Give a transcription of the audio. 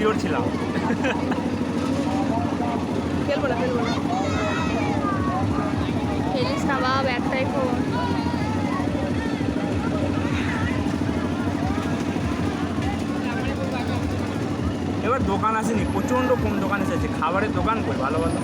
Sure ছিলাম। খেলবো না খেলিস না বাবা, একটাই ফোন। এবার দোকান আসেনি, প্রচণ্ড কম দোকান এসেছে। খাবারের দোকান কই ভালো ভালো?